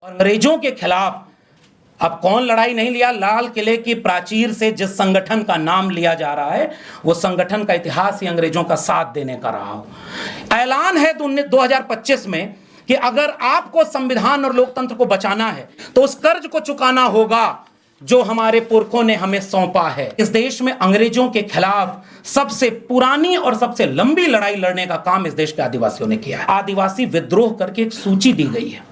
और अंग्रेजों के खिलाफ अब कौन लड़ाई नहीं लिया। लाल किले की प्राचीर से जिस संगठन का नाम लिया जा रहा है वो संगठन का इतिहास ही अंग्रेजों का साथ देने का रहा हो। ऐलान है 2025 में कि अगर आपको संविधान और लोकतंत्र को बचाना है तो उस कर्ज को चुकाना होगा जो हमारे पुरखों ने हमें सौंपा है। इस देश में अंग्रेजों के खिलाफ सबसे पुरानी और सबसे लंबी लड़ाई लड़ने का काम इस देश के आदिवासियों ने किया है। आदिवासी विद्रोह करके एक सूची दी गई है।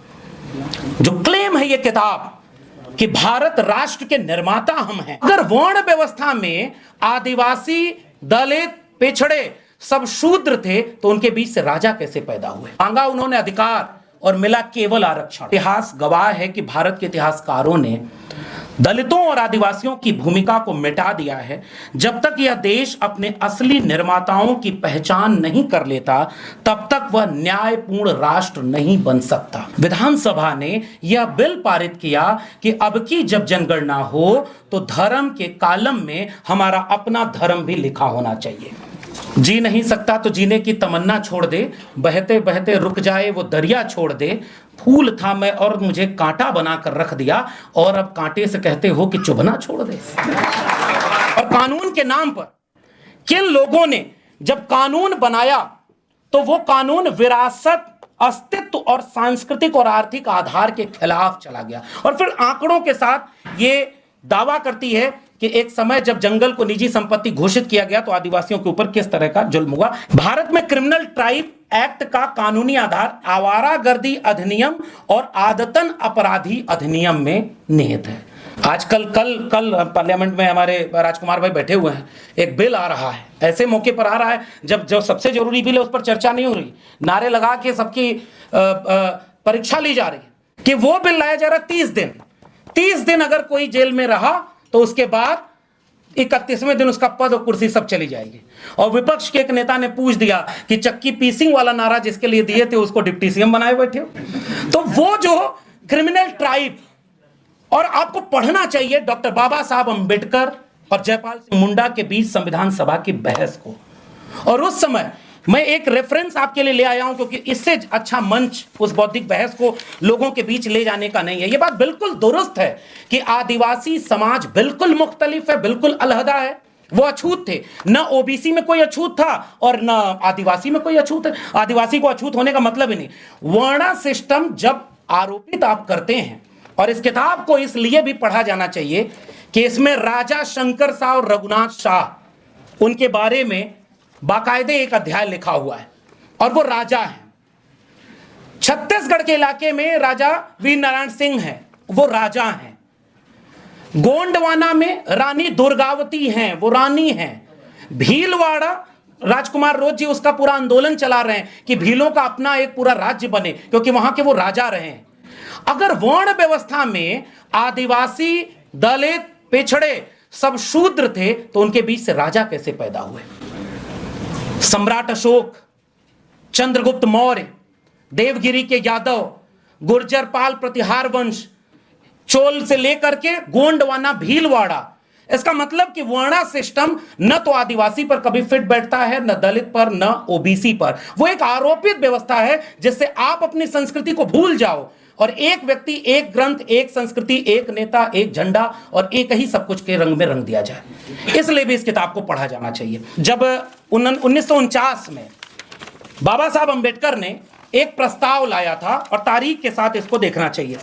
जो क्लेम है ये किताब कि भारत राष्ट्र के निर्माता हम हैं। अगर वर्ण व्यवस्था में आदिवासी, दलित, पिछड़े सब शूद्र थे तो उनके बीच से राजा कैसे पैदा हुए। मांगा उन्होंने अधिकार और मिला केवल आरक्षण। इतिहास गवाह है कि भारत के इतिहासकारों ने दलितों और आदिवासियों की भूमिका को मिटा दिया है। जब तक यह देश अपने असली निर्माताओं की पहचान नहीं कर लेता तब तक वह न्यायपूर्ण राष्ट्र नहीं बन सकता। विधानसभा ने यह बिल पारित किया कि अब की जब जनगणना हो तो धर्म के कॉलम में हमारा अपना धर्म भी लिखा होना चाहिए। जी नहीं सकता तो जीने की तमन्ना छोड़ दे, बहते बहते रुक जाए वो दरिया छोड़ दे। फूल था मैं और मुझे कांटा बनाकर रख दिया और अब कांटे से कहते हो कि चुभना छोड़ दे। और कानून के नाम पर किन लोगों ने जब कानून बनाया तो वो कानून विरासत, अस्तित्व और सांस्कृतिक और आर्थिक आधार के खिलाफ चला गया। और फिर आंकड़ों के साथ ये दावा करती है कि एक समय जब जंगल को निजी संपत्ति घोषित किया गया तो आदिवासियों के ऊपर किस तरह का जुल्म हुआ। भारत में क्रिमिनल ट्राइब एक्ट का कानूनी आधार आवारागर्दी अधिनियम और आदतन अपराधी अधिनियम में निहित है। आजकल कल पार्लियामेंट में हमारे राजकुमार भाई बैठे हुए हैं, एक बिल आ रहा है, ऐसे मौके पर आ रहा है जब जो सबसे जरूरी बिल है उस पर चर्चा नहीं हो रही, नारे लगा के सबकी परीक्षा ली जा रही है कि वो बिल लाया जा रहा है 30 दिन अगर कोई जेल में रहा तो उसके बाद 31वें दिन उसका पद और कुर्सी सब चली जाएगी। और विपक्ष के एक नेता ने पूछ दिया कि चक्की पीसिंग वाला नारा जिसके लिए दिए थे उसको डिप्टी सीएम बनाए बैठे हो। तो वो जो क्रिमिनल ट्राइब, और आपको पढ़ना चाहिए डॉक्टर बाबा साहब अंबेडकर और जयपाल सिंह मुंडा के बीच संविधान सभा की बहस को। और उस समय मैं एक रेफरेंस आपके लिए ले आया हूं क्योंकि इससे अच्छा मंच उस बौद्धिक बहस को लोगों के बीच ले जाने का नहीं है। यह बात बिल्कुल दुरुस्त है कि आदिवासी समाज बिल्कुल मुख्तलिफ है, बिल्कुल अलहदा है। वो अछूत थे, न ओबीसी में कोई अछूत था और न आदिवासी में कोई अछूत है। आदिवासी को अछूत होने का मतलब ही नहीं। वर्ण सिस्टम जब आरोपित आप करते हैं, और इस किताब को इसलिए भी पढ़ा जाना चाहिए कि इसमें राजा शंकर शाह और रघुनाथ शाह उनके बारे में बाकायदे एक अध्याय लिखा हुआ है और वो राजा हैं। छत्तीसगढ़ के इलाके में राजा वीर नारायण सिंह हैं, वो राजा हैं। गोंडवाना में रानी दुर्गावती हैं, वो रानी हैं। भीलवाड़ा राजकुमार रोज जी उसका पूरा आंदोलन चला रहे हैं कि भीलों का अपना एक पूरा राज्य बने क्योंकि वहां के वो राजा रहे हैं। अगर वर्ण व्यवस्था में आदिवासी, दलित, पिछड़े सब शूद्र थे तो उनके बीच से राजा कैसे पैदा हुए। सम्राट अशोक, चंद्रगुप्त मौर्य, देवगिरी के यादव, गुर्जर पाल प्रतिहार वंश, चोल से लेकर के गोंडवाना, भीलवाड़ा, इसका मतलब कि वर्णा सिस्टम न तो आदिवासी पर कभी फिट बैठता है, न दलित पर, न ओबीसी पर। वो एक आरोपित व्यवस्था है जिससे आप अपनी संस्कृति को भूल जाओ और एक व्यक्ति, एक ग्रंथ, एक संस्कृति, एक नेता, एक झंडा और एक ही सब कुछ के रंग में रंग दिया जाए। इसलिए भी इस किताब को पढ़ा जाना चाहिए। जब 1949 में बाबा साहब अंबेडकर ने एक प्रस्ताव लाया था और तारीख के साथ इसको देखना चाहिए।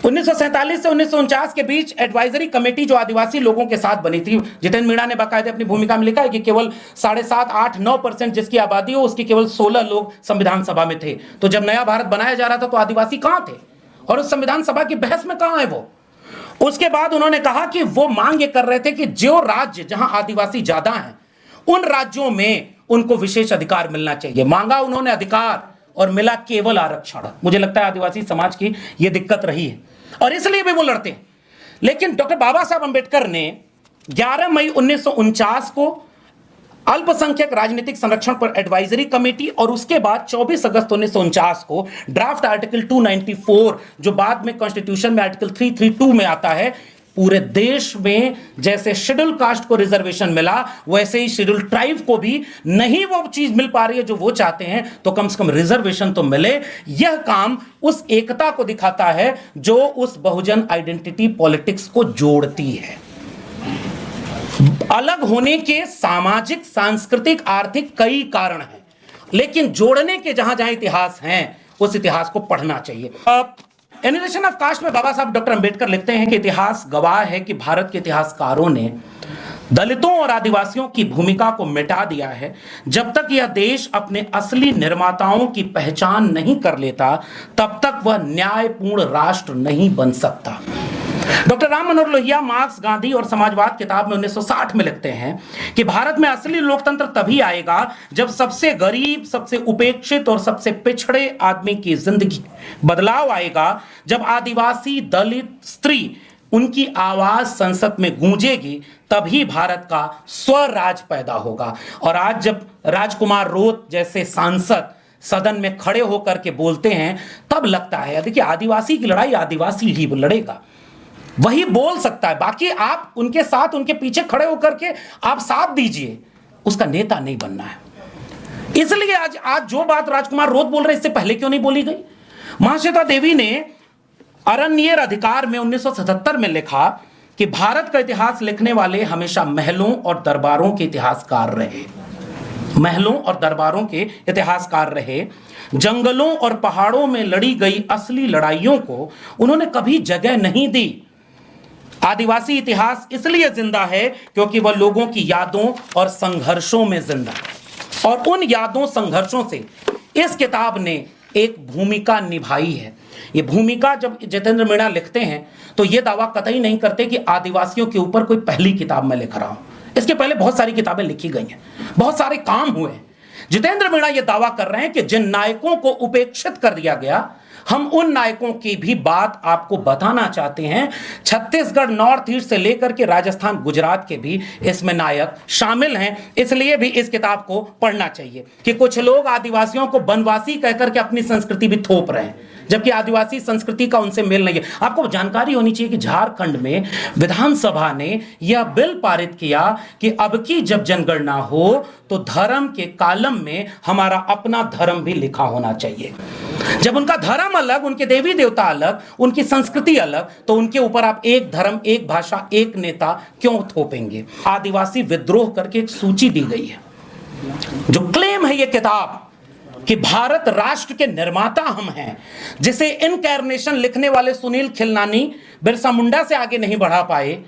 1947 से 1949 के बीच एडवाइजरी कमेटी जो आदिवासी लोगों के साथ बनी थी, जितेंद्र मीणा ने बाकायदे अपनी भूमिका में लिखा है कि केवल 7.5, 8, 9% जिसकी आबादी हो उसकी केवल 16 लोग संविधान सभा में थे। तो जब नया भारत बनाया जा रहा था तो आदिवासी कहां थे और उस संविधान सभा की बहस में कहां है वो। उसके बाद उन्होंने कहा कि वो मांग ये कर रहे थे कि जो राज्य जहां आदिवासी ज्यादा हैं उन राज्यों में उनको विशेष अधिकार मिलना चाहिए। मांगा उन्होंने अधिकार और मिला केवल आरक्षण। मुझे लगता है आदिवासी समाज की यह दिक्कत रही है और इसलिए भी वो लड़ते हैं। लेकिन डॉक्टर बाबा साहब अंबेडकर ने 11 मई 1949 को अल्पसंख्यक राजनीतिक संरक्षण पर एडवाइजरी कमेटी और उसके बाद 24 अगस्त 1949 को ड्राफ्ट आर्टिकल 294 जो बाद में कॉन्स्टिट्यूशन में आर्टिकल 332 में आता है, पूरे देश में जैसे शेड्यूल कास्ट को रिजर्वेशन मिला, वैसे ही शेड्यूल ट्राइब को भी नहीं वो चीज मिल पा रही है जो वो चाहते हैं, तो कम से कम रिजर्वेशन तो मिले। यह काम उस एकता को दिखाता है जो उस बहुजन आइडेंटिटी पॉलिटिक्स को जोड़ती है। अलग होने के सामाजिक, सांस्कृतिक, आर्थिक कई कारण हैं, लेकिन जोड़ने के जहां जहां इतिहास हैं, उस इतिहास को पढ़ना चाहिए। एनिमेशन ऑफ कास्ट में बाबा साहब डॉक्टर अंबेडकर लिखते हैं कि इतिहास गवाह है कि भारत के इतिहासकारों ने दलितों और आदिवासियों की भूमिका को मिटा दिया है। जब तक यह देश अपने असली निर्माताओं की पहचान नहीं कर लेता, तब तक वह न्यायपूर्ण राष्ट्र नहीं बन सकता। डॉक्टर राम मनोहर लोहिया मार्क्स, गांधी और समाजवाद किताब में 1960 में लिखते हैं कि भारत में असली लोकतंत्र तभी आएगा जब सबसे गरीब, सबसे उपेक्षित और सबसे पिछड़े आदमी की जिंदगी बदलाव आएगा, जब आदिवासी, दलित, स्त्री, उनकी आवाज संसद में गूंजेगी, तभी भारत का स्वराज पैदा होगा। और आज जब राजकुमार रोत जैसे सांसद सदन में खड़े होकर के बोलते हैं, तब लगता है देखिए आदिवासी की लड़ाई आदिवासी ही लड़ेगा, वही बोल सकता है। बाकी आप उनके साथ, उनके पीछे खड़े होकर के आप साथ दीजिए, उसका नेता नहीं बनना है। इसलिए आज जो बात राजकुमार रोत बोल रहे, इससे पहले क्यों नहीं बोली गई? महाश्वेता देवी ने अरण्येर अधिकार में 1977 में लिखा कि भारत का इतिहास लिखने वाले हमेशा महलों और दरबारों के इतिहासकार रहे, महलों और दरबारों के इतिहासकार रहे। जंगलों और पहाड़ों में लड़ी गई असली लड़ाइयों को उन्होंने कभी जगह नहीं दी। आदिवासी इतिहास इसलिए जिंदा है क्योंकि वह लोगों की यादों और संघर्षों में जिंदा है, और उन यादों, संघर्षों से इस किताब ने एक भूमिका निभाई है। ये भूमिका जब जितेंद्र मीणा लिखते हैं तो ये दावा कतई नहीं करते कि आदिवासियों के ऊपर कोई पहली किताब मैं लिख रहा हूं। इसके पहले बहुत सारी किताबें लिखी गई हैं, बहुत सारे काम हुए हैं। जितेंद्र मीणा ये दावा कर रहे हैं कि जिन नायकों को उपेक्षित कर दिया गया, हम उन नायकों की भी बात आपको बताना चाहते हैं। छत्तीसगढ़, नॉर्थ ईस्ट से लेकर के राजस्थान, गुजरात के भी इसमें नायक शामिल हैं। इसलिए भी इस किताब को पढ़ना चाहिए कि कुछ लोग आदिवासियों को वनवासी कहकर के अपनी संस्कृति भी थोप रहे हैं, जबकि आदिवासी संस्कृति का उनसे मेल नहीं है। आपको जानकारी होनी चाहिए कि झारखंड में विधानसभा ने यह बिल पारित किया कि अब की जब जनगणना हो तो धर्म के कॉलम में हमारा अपना धर्म भी लिखा होना चाहिए। जब उनका धर्म अलग, उनके देवी देवता अलग, उनकी संस्कृति अलग, तो उनके ऊपर आप एक धर्म, एक भाषा, एक नेता क्यों थोपेंगे? आदिवासी विद्रोह करके एक सूची दी गई है। जो क्लेम है ये किताब कि भारत राष्ट्र के निर्माता हम हैं, जिसे इनकैर्नेशन लिखने वाले सुनील खिलनानी बिरसा मुंडा से आगे नहीं बढ़ा पाए,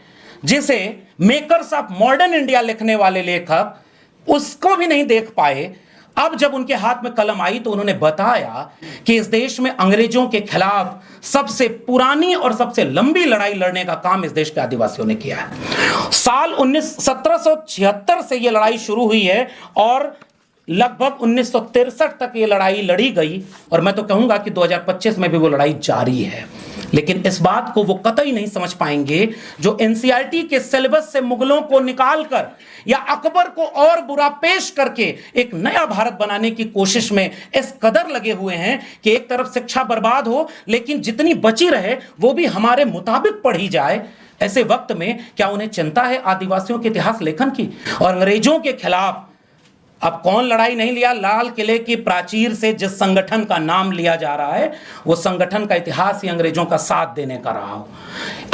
जिसे मेकर्स ऑफ मॉडर्न इंडिया लिखने वाले लेखक उसको भी नहीं देख पाए, अब जब उनके हाथ में कलम आई तो उन्होंने बताया कि इस देश में अंग्रेजों के खिलाफ सबसे पुरानी और सबसे लंबी लड़ाई लड़ने का काम इस देश के आदिवासियों ने किया है। साल 1776 से यह लड़ाई शुरू हुई है और लगभग 1963 तक ये लड़ाई लड़ी गई, और मैं तो कहूंगा कि 2025 में भी वो लड़ाई जारी है। लेकिन इस बात को वो कतई नहीं समझ पाएंगे जो एनसीईआरटी के सिलेबस से मुगलों को निकालकर या अकबर को और बुरा पेश करके एक नया भारत बनाने की कोशिश में इस कदर लगे हुए हैं कि एक तरफ शिक्षा बर्बाद हो, लेकिन जितनी बची रहे वो भी हमारे मुताबिक पढ़ी जाए। ऐसे वक्त में क्या उन्हें चिंता है आदिवासियों के इतिहास लेखन की? और अंग्रेजों के खिलाफ अब कौन लड़ाई नहीं लिया? लाल किले की प्राचीर से जिस संगठन का नाम लिया जा रहा है, वो संगठन का इतिहास ही अंग्रेजों का साथ देने का रहा हो।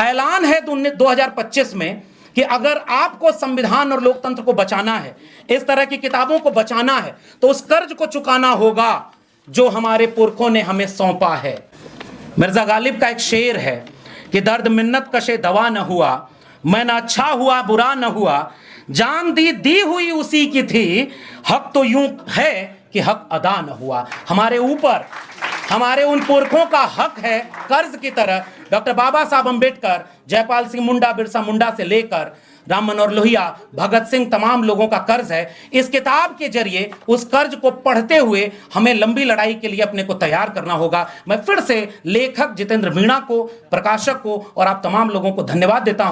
ऐलान है 2025 में कि अगर आपको संविधान और लोकतंत्र को बचाना है, इस तरह की किताबों को बचाना है, तो उस कर्ज को चुकाना होगा जो हमारे पुरखों ने हमें सौंपा है। मिर्जा गालिब का एक शेर है कि दर्द मिन्नत कशे दवा न हुआ, मैं न अच्छा हुआ बुरा न हुआ, जान दी हुई उसी की थी, हक तो यूं है कि हक अदा न हुआ। हमारे ऊपर हमारे उन पुरखों का हक है कर्ज की तरह। डॉक्टर बाबा साहब अंबेडकर, जयपाल सिंह मुंडा, बिरसा मुंडा से लेकर राम मनोहर लोहिया, भगत सिंह, तमाम लोगों का कर्ज है। इस किताब के जरिए उस कर्ज को पढ़ते हुए हमें लंबी लड़ाई के लिए अपने को तैयार करना होगा। मैं फिर से लेखक जितेंद्र मीणा को, प्रकाशक को और आप तमाम लोगों को धन्यवाद देता हूं।